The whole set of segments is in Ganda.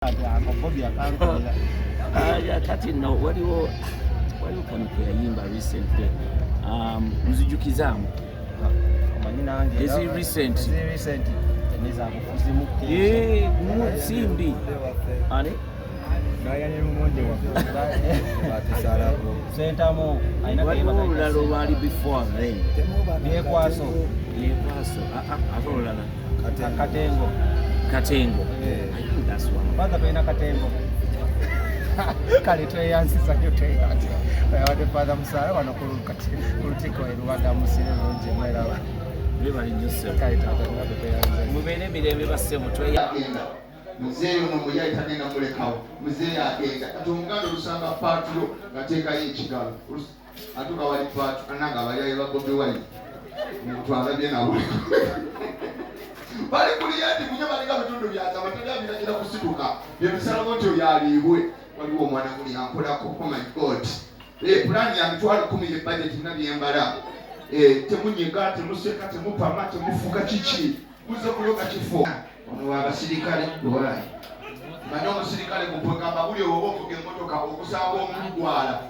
Bobi akankolera. Kati no waliwo kanuka yayimba recently. Muzijukizaamu. Amanyina ange. Is it recent? Teneza kufuzi muke. Simbi. Ani? Nayanye mumonde wa. Batisarako. Sentamo. Waliwo olulalo lwali before then. Byekwaso. Akololana. Akatengo. I think that's one. Bada pena Akatengo. Kale tweyansiza kyo tweyansi. Wade Father Musaala wano kulutiko Rwanda musire lonje mwerawa. Bali nyose. Kale tata ngado tweyansiza. Mubene mirembe basse mutwe yagenda. Muzee ono mwe yali tagenda mulekawo. Muzee agenda. Kati omuganda olusanga paatulo ngateekayo ekigalo. Atuka wali paatu ananga bali ba Bobi wali. Twalabye nawe. Bali kuliyandi kunye balinga bitundu byaza amatenda binagira kusituka byebisala bonto yalibwe waliwo omwana kuli yankolako. Oh my god, plan ya mitwalo 10 ye budget na byembala temunyiga temuseka temupama temufuka chichi muze kuloka kifo ono abasirikale bwai bano abasirikale kupweka babuli obofu gengotoka okusanga omugwala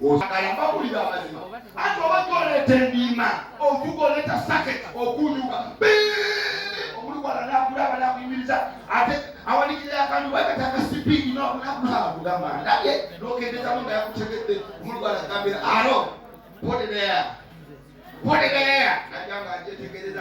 osakayamba buli abazima ato bagolete ndima okugoleta socket okunyuka wala nakula bala kuyimiriza ate awalikira akantu bakataka speed no nakula kugamba ndaye lokendeza munga yakutegedde omulugwa agambira alo put it there najanga ajetegereza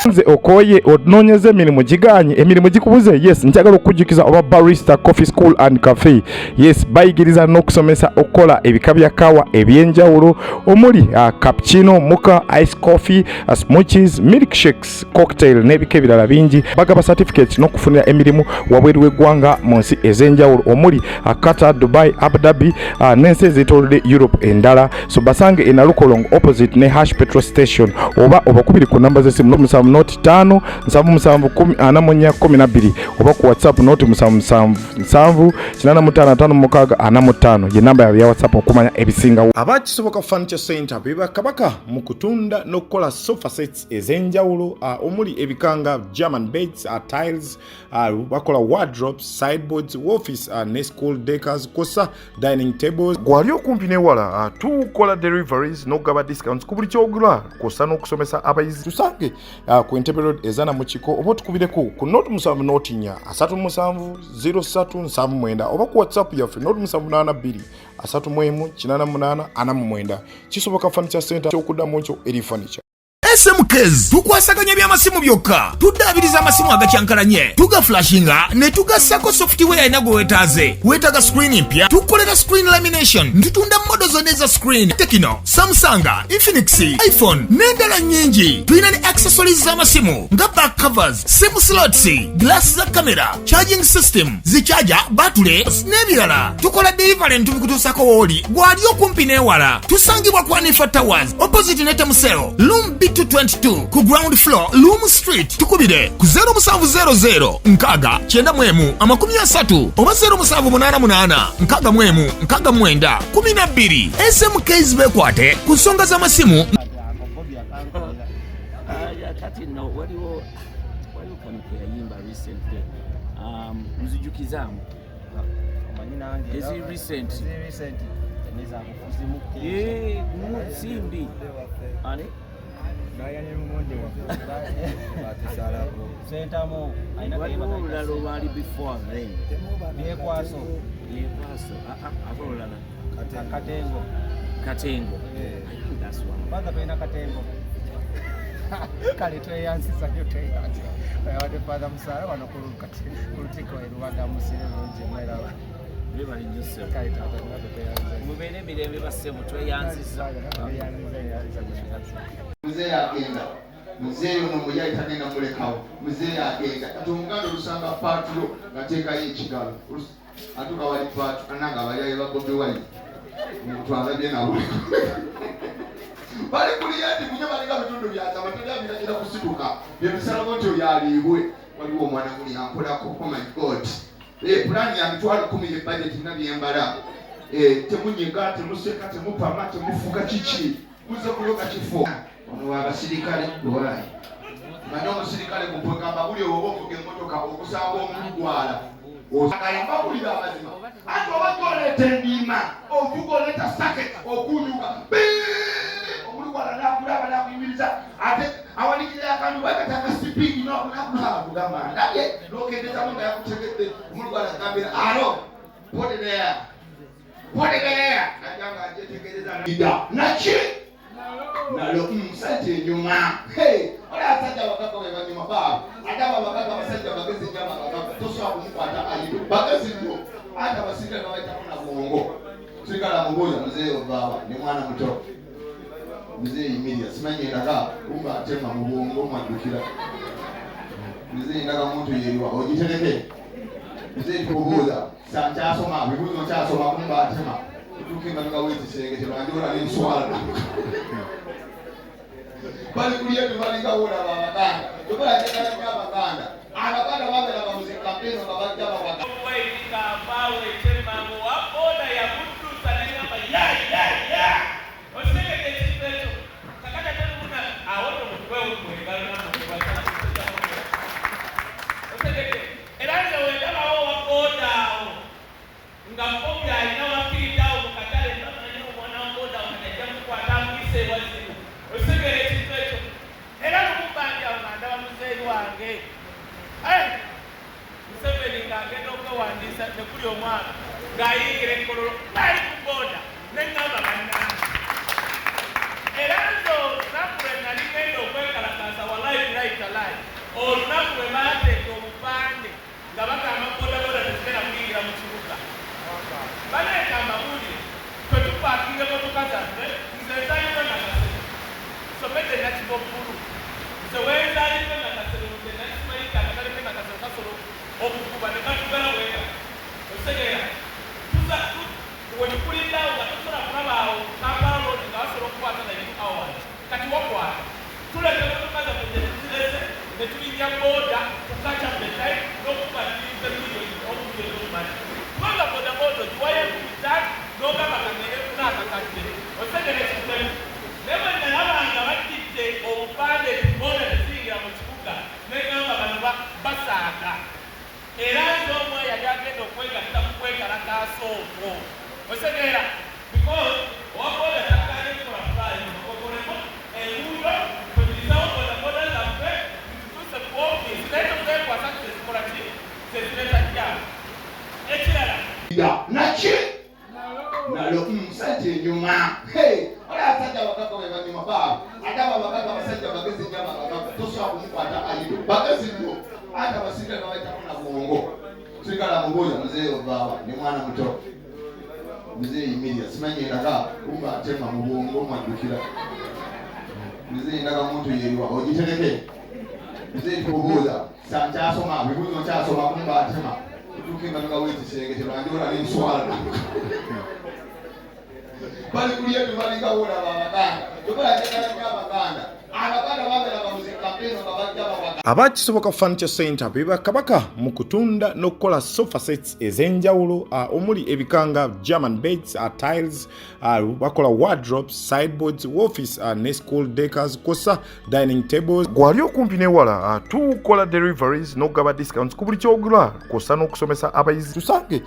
Nze okoye ononyeze emirimu giganye emirimu gikubuze. Yes, njagala okujjukiza oba Barista Coffee School and Cafe. Yes, bayigiriza n'okusomesa okukola ebika bya kawa ebyenjawulo omuli cappuccino, mocha, ice coffee, smoothies, milkshakes, cocktail n'ebika ebirala bingi. Bagaba certificate n'okufunira emirimu wabweru w'eggwanga mu nsi ez'enjawulo omuli Qatar, Dubai, Abu Dhabi n'ensi ez'etoolodde Europe endala. So basange e Nalukolongo opposite ne Hash petrol station oba obakubiri ku namba z'essimu 5 771 oba ku WhatsApp noti 777 ye namba ya WhatsApp okumanya ebisinga. Abakisoboka Furniture Center beba kabaka mu kutunda n'okukola sofa sets ez'enjawulo omuli ebikanga German beds, tiles, bakola wardrobes, sideboards, office ne school decors, kosa dining tables. Gwali okumpi newala tukola deliveries n'ogaba discounts ku buli kyogula kosa n'okusomesa abayizi. Tusange ku Entebbe Road ezana mu kiko oba tukubireko ku note 7 note 4 37 0379 oba ku WhatsApp yaffe note 782 31 88 kisoboka Furniture Center okuddamu kyo eri furniture. SMKs tukwasaganya by'amasimu byokka tuddaabiriza amasimu agakyankalanye tugaflashinga ne tugassako software inago wetaaga screen mpya tukolera screen lamination ntutunda modo zonna eza screen Tecno, Samsung, Infinix, iPhone n'endala nnyingi. Tulina ne accessories z'amasimu nga back covers, sim slots, glass za camera, charging system, zichaja, battery n'ebirala. Tukola delivery ntubikutuusako wooli gwali okumpi n'ewala. Tusangibwa ku Anifa Towers opposite ne Temuseo Room B222 ku ground floor Loom Street. Tukubire ku 0700 nkaga 91 oba 0788 nkaga 12. SMKs bekwate ku nsonga z'amasimu. Bobi akankolera. Kati no waliwo kanuka yayimba recently. Muzijukizaamu. Amanyina ange. Is it recent? Teneza kufuzi muke. Simbi. Ani? Nayanye mumonde wa. Batisarako. Sentamo. Waliwo olulalo lwali before then. Byekwaso. Akololana. Akatengo. I think that's one. Bada pena Akatengo. Kale tweyansiza kyo tweyansi. Wade Father Musaala wano kulutiko Rwanda musire lonje mwerawa. Bebali nnyo ssebo. Kale taata nabwe tweyanze. Mubeere emirembe bassebo tweyanziza. Mzee agenda. Mzee ono muyayi tagenda mulekawo. Mzee agenda. Kati omuganda olusanga paatulo ngateekayo ekigalo. Atuuka wali paatu ananga abayayi ba Bobi wali. Twalabye nawe. Bali kuliya nti kunye balinga bitundu bya amatenda biragenda kusituka. Byebisalako nti oyo aliibwe. Waliwo omwana guli yankolako. Oh my God. Pulani ya mitwalo 10 ebudget nabyembala. Temunyiga, temuseka, temupama, temufuga kiki. Muze kuloga kifo. Ono abasirikale lwali. Manyo omusirikale kupwekamba buli oba okuga emmotoka okusanga omulugwala. Osakayamba buli abazima. Ati oba toleta endima, ovuga oleta sacket okunyuka. Omulugwala nakulaba nakuyimiriza. Ate awalikira akantu bakataka sipingi n'okunakulaba kugamba ndaye n'okendeza nga yakutegedde omulugwala agambira alo put it there. What is there? Najanga ajetegereza nida. Nachi? Nalo msanje nyuma. Hey, ola asanja wakaka we banyuma ba. Adaba wakaka basanja bagezi nyama wakaka. Toso akumupata alido. Bagezi ndio. Hata basika na waita kuna muongo. Sika la mboza mzee obawa ni mwana mtoto. Mzee Emilia simanye ndaka kumba atema muongo mwadukira. Mzee ndaka muntu yeriwa ojiteleke. Mzee kubuza. Sanja soma bibuzo cha soma kumba atema. Tukinga ngawezi sengete bandora ni swala. Bali kuliye bali ngawora babaganda. Tukola tekana kwa babaganda. Abaganda babe na muziki kampeni babaganda babaganda. Weika bawe tema wa oda ya mtu sananya ya. Oseke kesipeto. Takata tena kuna awoto mwewe mwegalo na mwewe. Oseke eranza wenda bawo wakoda. Ngapomya ina wakita ukatale sana nyo mwana ngoda unajamu kwa damu ise wazimu. Oseke kesipeto. Era kubanja nganda wa mzee wange. Museveni ng'agenda okwewandisa ne kuli omwana ng'ayingira enkololo bali ku booda n'eŋŋamba bannange. Era nzo olunaku lwe nali ngenda okwekalakaasa wallahi bilayi olunaku lwe baateeka obupande nga bagamba boodabooda tezigenda kuyingira mu kibuga. Baleeta amawulire twe tupaakinga emmotoka zaffe nze nzaalibwe nga kasero nsomedde nakibogulu nze wenzaalibwe nga kasero nze nakimayita akatalibwe nga kasero kasolo okukuba ne batugala wera osegeera wenikulindawo nga tosobola kulaba awo kampalaloodi nga basobola okukwata naye awange kati wakwata tuleka emmotoka zaffe gyetuzirese ne tulinnya booda tukaca betayi n'okubadiriza miliyoni omuliyoni omumanyi kubanga boodabooda ogiwayo ebitali n'ogamba kamere kunaakakadde osegeera ekikulu naye bwe nalabanga batidde obupande booda neziyingira mu kibuga negamba bano basaaka. Era nz'omwe yali agenda okwegatta mu kwekalakaasa okwo. Osegeera because owabooda takkaanye kukola fulayi okolemu enguudo twegirizawo boodabooda zaffe zituuse ku ofiisi naye tozeekwasa tezikola ki tezireta jjaamu. Ekirala Naki? Nalo msanje nyuma. Hey, ola asanja wakaka we banyuma ba. Adaba wakaka basanja bagezi nyama wakaka. Toso akumupata alido. Bagezi ndio. Hata basika na waita kuna muongo. Sika la mboza mzee obawa ni mwana mtoto. Mzee Emilia simanye ndaka kumba atema muongo mwadukira. Mzee ndaka muntu yeriwa ojiteleke. Mzee kubuza sanja soma bibuzo cha soma kumba atema. Tukinga ngawezi sengete bandora ni swala. Bali kuliye bali ngawora babaganda. Tukola tekana kwa babaganda. Abaganda babe na muziki kampeni babaganda babaganda. Abakisoboka Furniture Center beba kabaka mu kutunda n'okukola sofa sets ez'enjawulo omuli ebikanga German beds, tiles, bakola wardrobes, sideboards, office ne school decors, kosa dining tables. Gwali okumpi newala tukola deliveries n'ogaba discounts ku buli kyogula kosa n'okusomesa abayizi. Tusange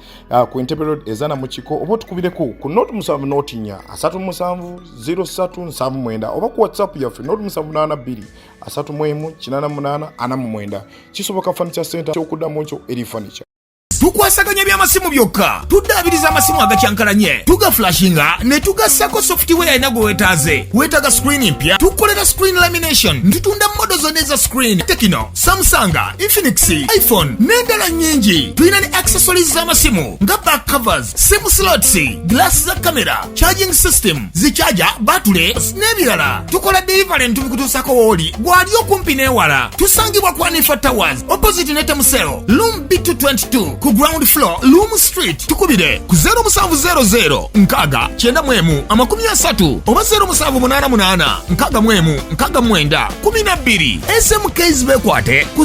ku Entebbe Road ezana mu kiko oba tukubireko ku Note 7 Note 4 37 0379 oba ku WhatsApp yaffe Note 782 31 88 49. Kisoboka Furniture Center kyokuddamu kyo eri furniture. tukwasaganya by'amasimu byokka tuddaabiriza amasimu agakyankalanye tugaflashinga ne tugassako software yalina gwe weetaaze weetaaga screen mpya tukolera screen lamination ntitunda modo zonna eza screen Tekino, Samsung, Infinix, iPhone n'endala nnyingi tulina ne accessories z'amasimu nga back covers, sim slots, glass za camera, charging system, zichaja, battery n'ebirala tukola delivery ntubikutuusako wooli gwali okumpi n'ewala tusangibwa ku Anifa Towers opposite ne Temuseo room B222 ku ground floor Loom Street tukubire ku 0700 nkaga 91 oba 0788 nkaga 9 12 SMKs bekwate ku